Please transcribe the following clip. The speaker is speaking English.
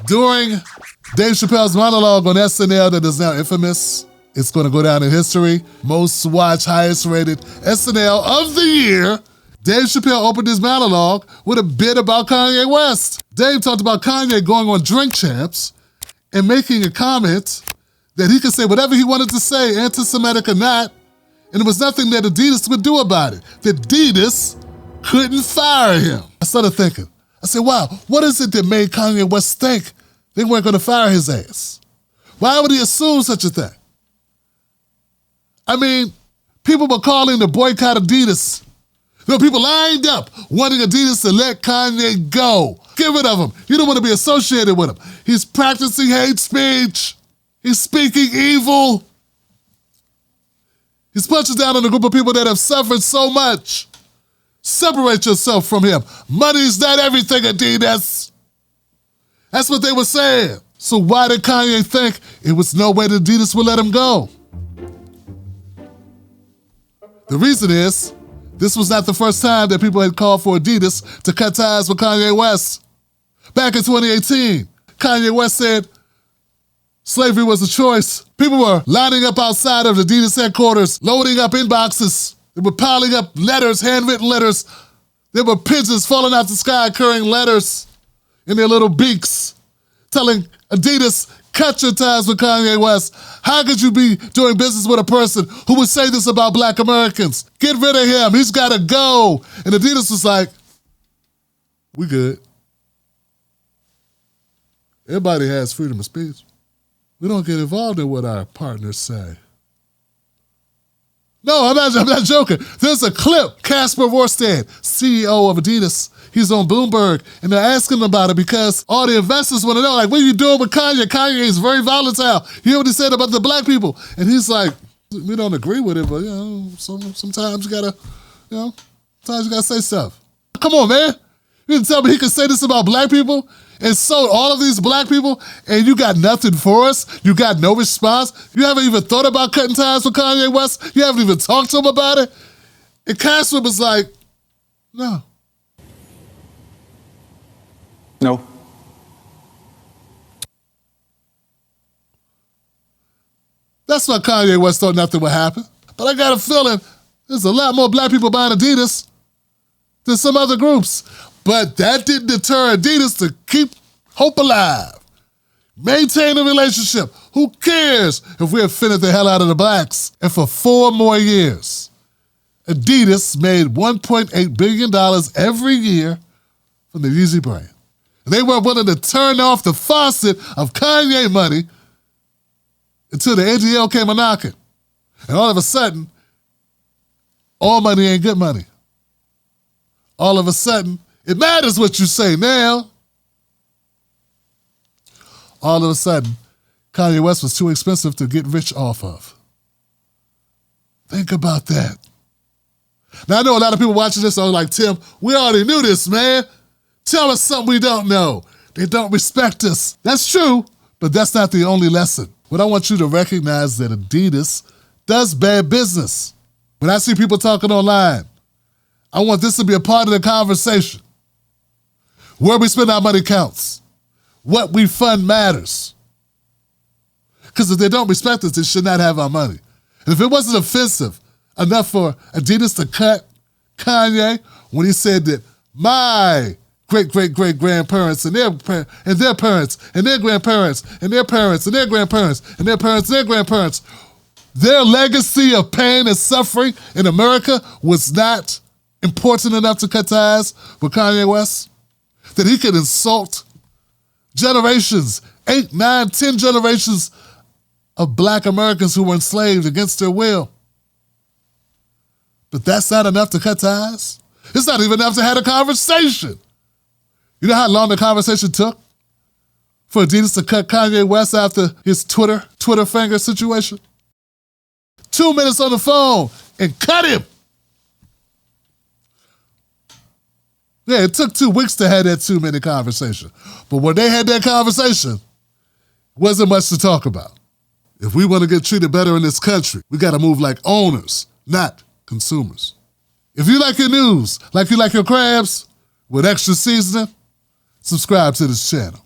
During Dave Chappelle's monologue on SNL that is now infamous, it's going to go down in history, most watched, highest rated SNL of the year, Dave Chappelle opened his monologue with a bit about Kanye West. Dave talked about Kanye going on Drink Champs and making a comment that he could say whatever he wanted to say, anti-Semitic or not, and there was nothing that Adidas would do about it. That Adidas couldn't fire him. I started thinking, I said, wow, what is it that made Kanye West think they weren't going to fire his ass? Why would he assume such a thing? I mean, people were calling to boycott Adidas. There were people lined up wanting Adidas to let Kanye go. Get rid of him. You don't want to be associated with him. He's practicing hate speech. He's speaking evil. He's punching down on a group of people that have suffered so much. Separate yourself from him. Money's not everything, Adidas. That's what they were saying. So why did Kanye think it was no way that Adidas would let him go? The reason is, this was not the first time that people had called for Adidas to cut ties with Kanye West. Back in 2018, Kanye West said slavery was a choice. People were lining up outside of the Adidas headquarters, loading up inboxes. They were piling up letters, handwritten letters. There were pigeons falling out the sky carrying letters in their little beaks, telling Adidas, cut your ties with Kanye West. How could you be doing business with a person who would say this about Black Americans? Get rid of him. He's got to go. And Adidas was like, we good. Everybody has freedom of speech. We don't get involved in what our partners say. No, I'm not joking. There's a clip. Casper Vorstad, CEO of Adidas, he's on Bloomberg, and they're asking him about it because all the investors want to know, like, what are you doing with Kanye? Kanye is very volatile. You hear what he said about the black people? And he's like, we don't agree with it, but, sometimes you gotta, sometimes you gotta say stuff. Come on, man. You didn't tell me he could say this about black people? And so all of these black people, and you got nothing for us? You got no response? You haven't even thought about cutting ties with Kanye West? You haven't even talked to him about it? And Casper was like, no. No. That's why Kanye West thought nothing would happen. But I got a feeling there's a lot more black people buying Adidas than some other groups. But that didn't deter Adidas to keep hope alive. Maintain a relationship. Who cares if we offended the hell out of the blacks? And for 4 more years, Adidas made $1.8 billion every year from the Yeezy brand. They weren't willing to turn off the faucet of Kanye money until the AGL came a-knocking. And all of a sudden, all money ain't good money. All of a sudden, it matters what you say now. All of a sudden, Kanye West was too expensive to get rich off of. Think about that. Now, I know a lot of people watching this are like, Tim, we already knew this, man. Tell us something we don't know. They don't respect us. That's true, but that's not the only lesson. What I want you to recognize that Adidas does bad business. When I see people talking online, I want this to be a part of the conversation. Where we spend our money counts. What we fund matters. Because if they don't respect us, they should not have our money. And if it wasn't offensive enough for Adidas to cut Kanye when he said that my great-great-great-grandparents and their parents and their grandparents and their parents and their grandparents and their parents and their grandparents, their legacy of pain and suffering in America was not important enough to cut ties with Kanye West? That he could insult generations, 8, 9, 10 generations of black Americans who were enslaved against their will. But that's not enough to cut ties? It's not even enough to have a conversation. You know how long the conversation took for Adidas to cut Kanye West after his Twitter finger situation? 2 minutes on the phone and cut him. Yeah, it took 2 weeks to have that 2-minute conversation. But when they had that conversation, wasn't much to talk about. If we want to get treated better in this country, we got to move like owners, not consumers. If you like your news, like you like your crabs, with extra seasoning, subscribe to this channel.